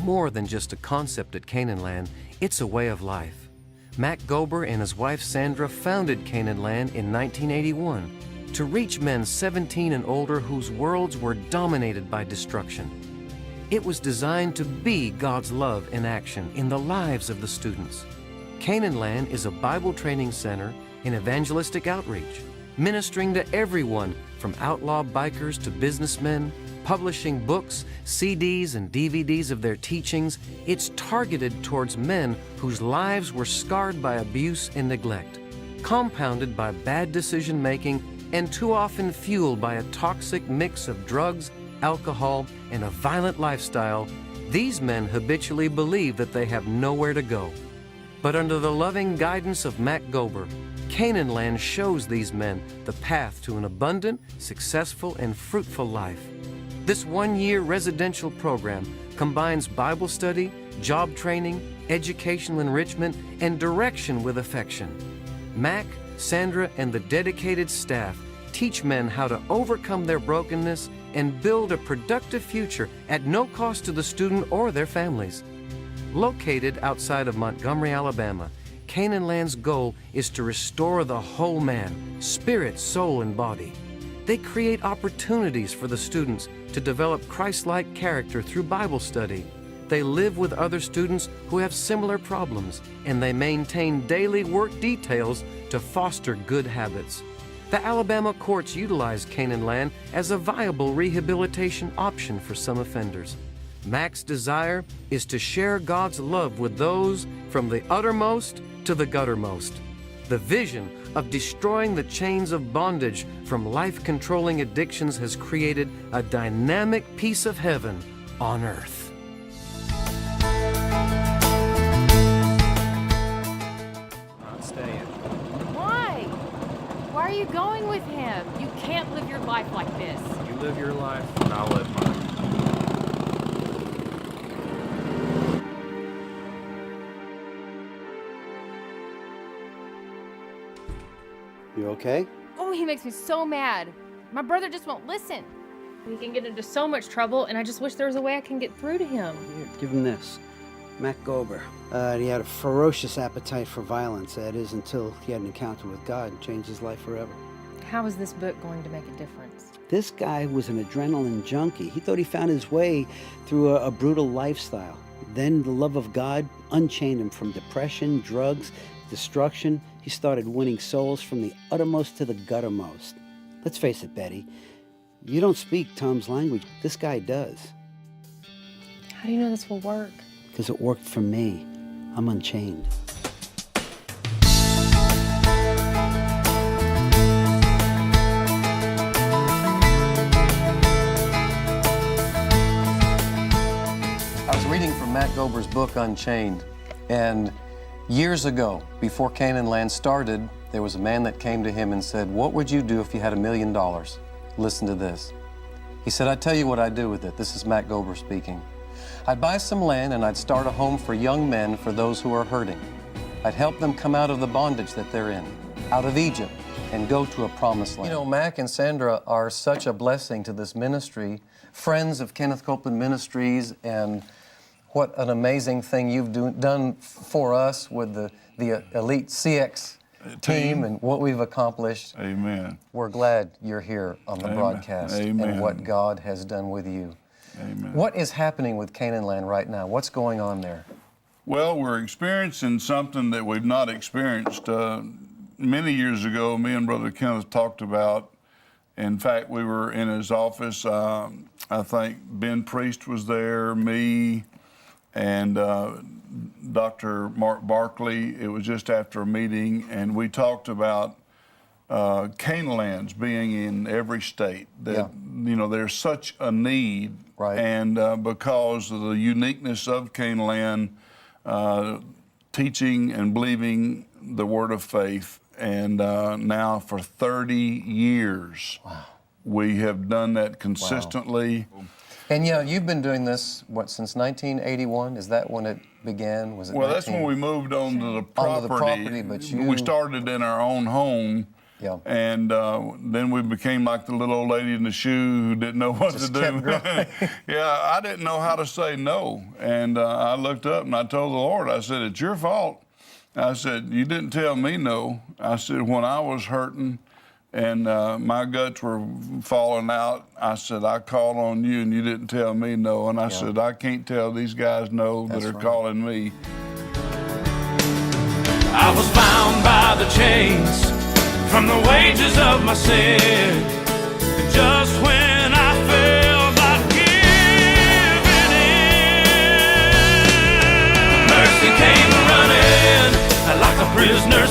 more than just a concept at Canaan Land, it's a way of life. Mac Gober and his wife Sandra founded Canaan Land in 1981 to reach men 17 and older whose worlds were dominated by destruction. It was designed to be God's love in action in the lives of the students. Canaan Land is a Bible training center and evangelistic outreach, ministering to everyone from outlaw bikers to businessmen, publishing books, CDs, and DVDs of their teachings. It's targeted towards men whose lives were scarred by abuse and neglect, compounded by bad decision-making, and too often fueled by a toxic mix of drugs, alcohol, and a violent lifestyle. These men habitually believe that they have nowhere to go. But under the loving guidance of Mac Gober, Canaan Land shows these men the path to an abundant, successful, and fruitful life. This one-year residential program combines Bible study, job training, educational enrichment, and direction with affection. Mac, Sandra, and the dedicated staff teach men how to overcome their brokenness and build a productive future at no cost to the student or their families. Located outside of Montgomery, Alabama, Canaan Land's goal is to restore the whole man, spirit, soul, and body. They create opportunities for the students to develop Christ-like character through Bible study. They live with other students who have similar problems, and they maintain daily work details to foster good habits. The Alabama courts utilize Canaan Land as a viable rehabilitation option for some offenders. Mac's desire is to share God's love with those from the uttermost to the guttermost. The vision of destroying the chains of bondage from life-controlling addictions has created a dynamic piece of heaven on earth. Not staying. Why? Why are you going with him? You can't live your life like this. You live your life, and I'll live mine. You okay? Oh, he makes me so mad. My brother just won't listen. He can get into so much trouble, and I just wish there was a way I can get through to him. Here, give him this. Mac Gober. He had a ferocious appetite for violence. That is, until he had an encounter with God and changed his life forever. How is this book going to make a difference? This guy was an adrenaline junkie. He thought he found his way through a brutal lifestyle. Then the love of God unchained him from depression, drugs, destruction. He started winning souls from the uttermost to the guttermost. Let's face it, Betty. You don't speak Tom's language. This guy does. How do you know this will work? Because it worked for me. I'm unchained. I was reading from Mac Gober's book, Unchained, and years ago, before Canaan Land started, there was a man that came to him and said, "What would you do if you had $1 million? Listen to this." He said, "I'd tell you what I'd do with it." This is Mac Gober speaking. "I'd buy some land and I'd start a home for young men, for those who are hurting. I'd help them come out of the bondage that they're in, out of Egypt, and go to a promised land." You know, Mac and Sandra are such a blessing to this ministry, friends of Kenneth Copeland Ministries, and what an amazing thing you've done for us with the Elite CX team and what we've accomplished. Amen. We're glad you're here on the broadcast and what God has done with you. Amen. What is happening with Canaan Land right now? What's going on there? Well, we're experiencing something that we've not experienced. Many years ago, me and Brother Kenneth talked about, in fact, we were in his office. I think Ben Priest was there, me, and Dr. Mark Barkley. It was just after a meeting, and we talked about Canaan Lands being in every state. That, you know, there's such a need, right. And because of the uniqueness of Canaan Land, teaching and believing the word of faith, and now for 30 years, wow. We have done that consistently. Wow. And yeah, you've been doing this, what, since 1981? Is that when it began? Was it? Well, that's when we moved onto the property. Onto the property, but we started in our own home, Yeah. And then we became like the little old lady in the shoe who didn't know what Just to kept do. growing. Yeah, I didn't know how to say no. And I looked up and I told the Lord, I said, it's your fault. I said, you didn't tell me no. I said, when I was hurting and my guts were falling out, I said, I called on you and you didn't tell me no. And I said, I can't tell these guys no that are calling me. I was bound by the chains from the wages of my sin. And just when I felt like giving in, mercy came running like a prisoner.